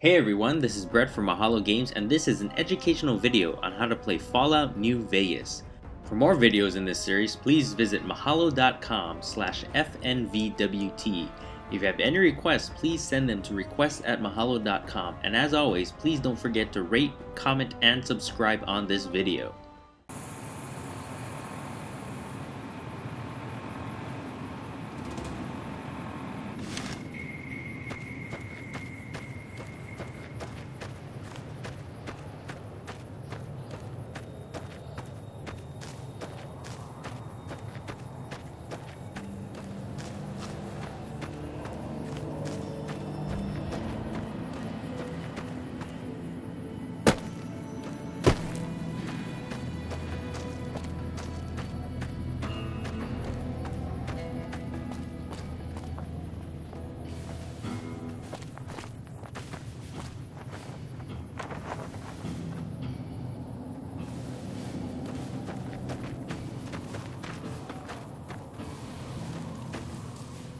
Hey everyone, this is Brett from Mahalo Games, and this is an educational video on how to play Fallout New Vegas. For more videos in this series, please visit mahalo.com/fnvwt. If you have any requests, please send them to requests@mahalo.com, and as always, please don't forget to rate, comment, and subscribe on this video.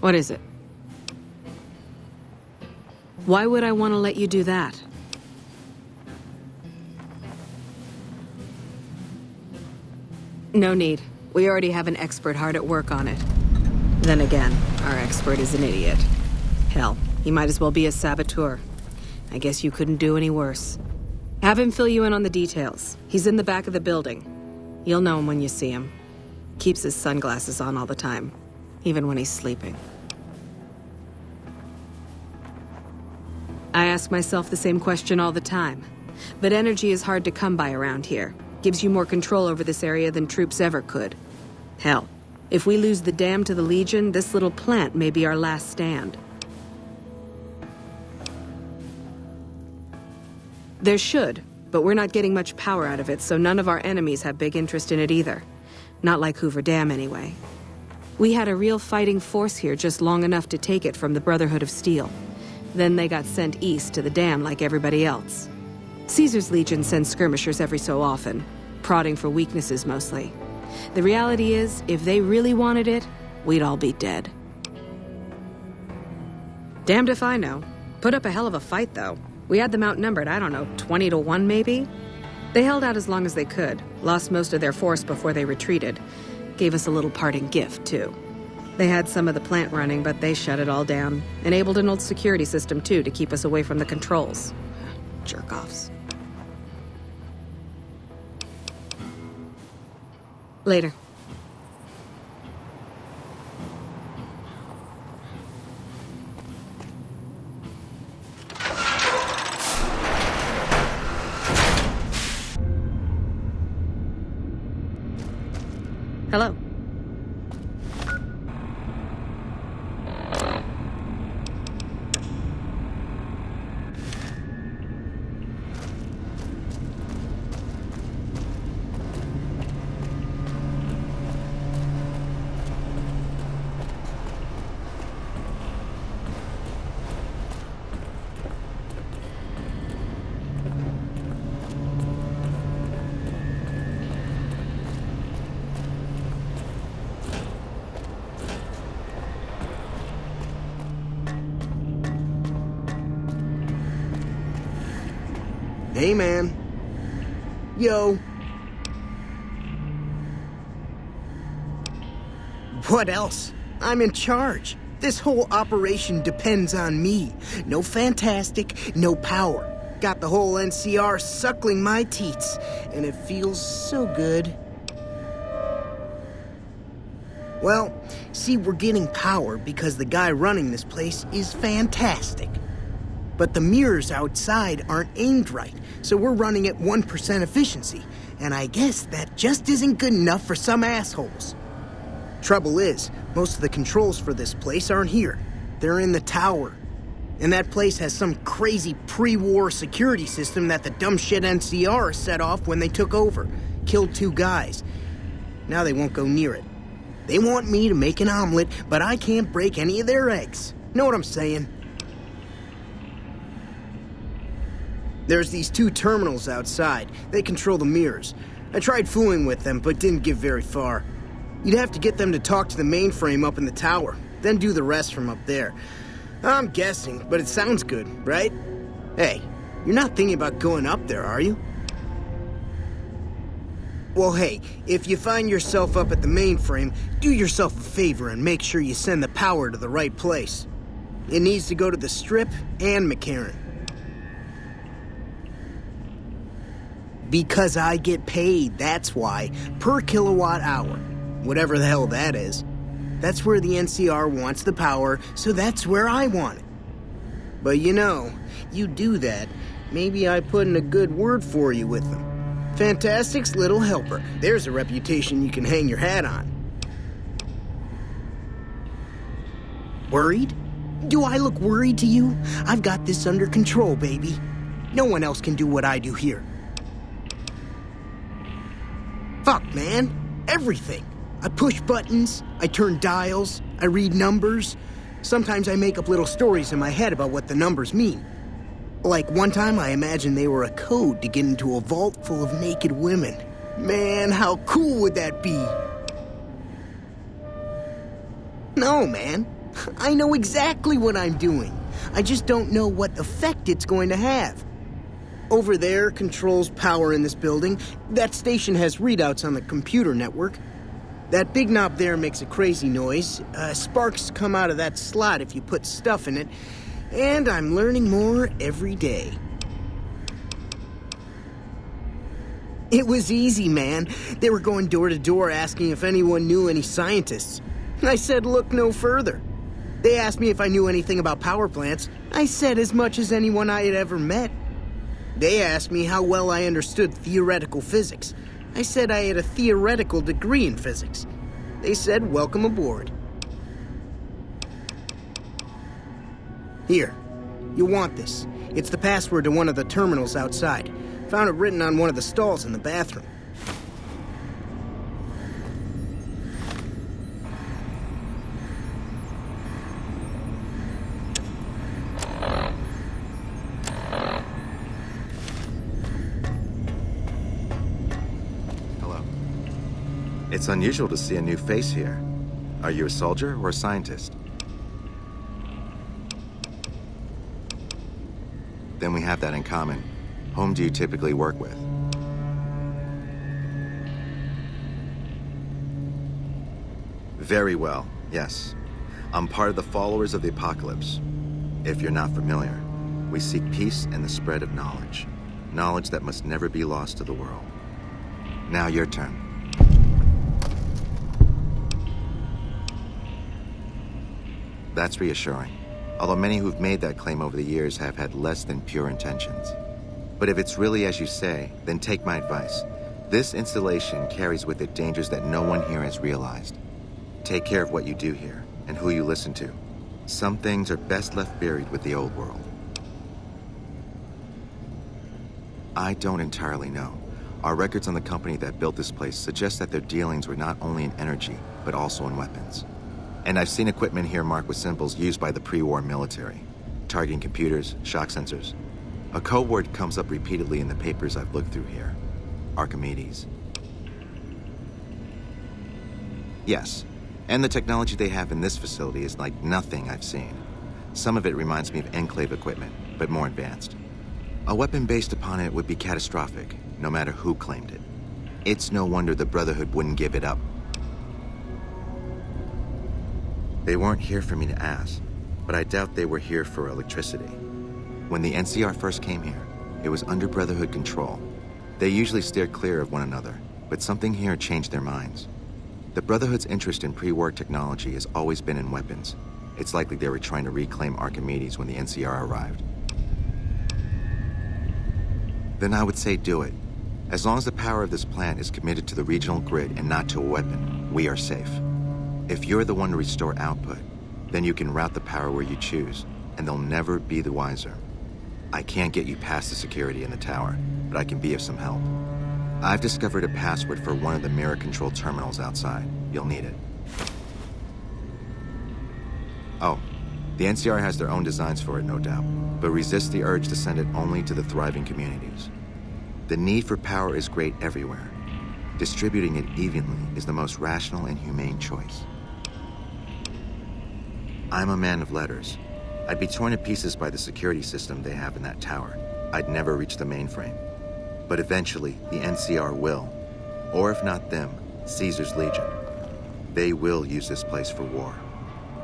What is it? Why would I want to let you do that? No need. We already have an expert hard at work on it. Then again, our expert is an idiot. Hell, he might as well be a saboteur. I guess you couldn't do any worse. Have him fill you in on the details. He's in the back of the building. You'll know him when you see him. Keeps his sunglasses on all the time, even when he's sleeping. I ask myself the same question all the time. But energy is hard to come by around here. Gives you more control over this area than troops ever could. Hell, if we lose the dam to the Legion, this little plant may be our last stand. There should, but we're not getting much power out of it, so none of our enemies have big interest in it either. Not like Hoover Dam, anyway. We had a real fighting force here just long enough to take it from the Brotherhood of Steel. Then they got sent east to the dam like everybody else. Caesar's Legion sends skirmishers every so often, prodding for weaknesses mostly. The reality is, if they really wanted it, we'd all be dead. Damned if I know. Put up a hell of a fight, though. We had them outnumbered, I don't know, 20-1 maybe? They held out as long as they could, lost most of their force before they retreated. Gave us a little parting gift, too. They had some of the plant running, but they shut it all down. Enabled an old security system, too, to keep us away from the controls. Jerk-offs. Later. Hello. Hey, man. Yo. What else? I'm in charge. This whole operation depends on me. No fantastic, no power. Got the whole NCR suckling my teats, and it feels so good. Well, see, we're getting power because the guy running this place is fantastic. But the mirrors outside aren't aimed right, so we're running at 1% efficiency, and I guess that just isn't good enough for some assholes. Trouble is, most of the controls for this place aren't here. They're in the tower. And that place has some crazy pre-war security system that the dumb shit NCR set off when they took over. Killed 2 guys. Now they won't go near it. They want me to make an omelet, but I can't break any of their eggs. Know what I'm saying? There's these 2 terminals outside. They control the mirrors. I tried fooling with them, but didn't get very far. You'd have to get them to talk to the mainframe up in the tower, then do the rest from up there. I'm guessing, but it sounds good, right? Hey, you're not thinking about going up there, are you? Well, hey, if you find yourself up at the mainframe, do yourself a favor and make sure you send the power to the right place. It needs to go to the Strip and McCarran. Because I get paid, that's why. Per kilowatt hour. Whatever the hell that is. That's where the NCR wants the power, so that's where I want it. But you know, you do that, maybe I put in a good word for you with them. Fantastic's little helper. There's a reputation you can hang your hat on. Worried? Do I look worried to you? I've got this under control, baby. No one else can do what I do here. Fuck, man. Everything. I push buttons, I turn dials, I read numbers. Sometimes I make up little stories in my head about what the numbers mean. Like one time I imagined they were a code to get into a vault full of naked women. Man, how cool would that be? No, man. I know exactly what I'm doing. I just don't know what effect it's going to have. Over there controls power in this building. That station has readouts on the computer network. That big knob there makes a crazy noise. Sparks come out of that slot if you put stuff in it. And I'm learning more every day. It was easy, man. They were going door to door asking if anyone knew any scientists. I said, look no further. They asked me if I knew anything about power plants. I said as much as anyone I had ever met. They asked me how well I understood theoretical physics. I said I had a theoretical degree in physics. They said, welcome aboard. Here, you'll want this. It's the password to one of the terminals outside. Found it written on one of the stalls in the bathroom. It's unusual to see a new face here. Are you a soldier or a scientist? Then we have that in common. Whom do you typically work with? Very well, yes. I'm part of the followers of the apocalypse. If you're not familiar, we seek peace and the spread of knowledge. Knowledge that must never be lost to the world. Now your turn. That's reassuring, although many who've made that claim over the years have had less than pure intentions. But if it's really as you say, then take my advice. This installation carries with it dangers that no one here has realized. Take care of what you do here, and who you listen to. Some things are best left buried with the old world. I don't entirely know. Our records on the company that built this place suggest that their dealings were not only in energy, but also in weapons. And I've seen equipment here marked with symbols used by the pre-war military. Targeting computers, shock sensors. A code word comes up repeatedly in the papers I've looked through here. Archimedes. Yes, and the technology they have in this facility is like nothing I've seen. Some of it reminds me of Enclave equipment, but more advanced. A weapon based upon it would be catastrophic, no matter who claimed it. It's no wonder the Brotherhood wouldn't give it up. They weren't here for me to ask, but I doubt they were here for electricity. When the NCR first came here, it was under Brotherhood control. They usually steered clear of one another, but something here changed their minds. The Brotherhood's interest in pre-war technology has always been in weapons. It's likely they were trying to reclaim Archimedes when the NCR arrived. Then I would say do it. As long as the power of this plant is committed to the regional grid and not to a weapon, we are safe. If you're the one to restore output, then you can route the power where you choose, and they'll never be the wiser. I can't get you past the security in the tower, but I can be of some help. I've discovered a password for one of the mirror control terminals outside. You'll need it. Oh, the NCR has their own designs for it, no doubt, but resist the urge to send it only to the thriving communities. The need for power is great everywhere. Distributing it evenly is the most rational and humane choice. I'm a man of letters. I'd be torn to pieces by the security system they have in that tower. I'd never reach the mainframe. But eventually, the NCR will. Or if not them, Caesar's Legion. They will use this place for war.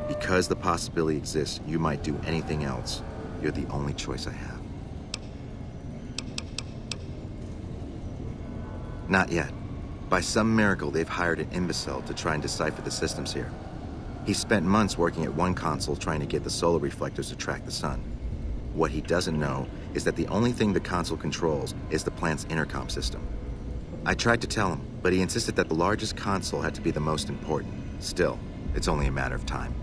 Because the possibility exists you might do anything else, you're the only choice I have. Not yet. By some miracle, they've hired an imbecile to try and decipher the systems here. He spent months working at one console trying to get the solar reflectors to track the sun. What he doesn't know is that the only thing the console controls is the plant's intercom system. I tried to tell him, but he insisted that the largest console had to be the most important. Still, it's only a matter of time.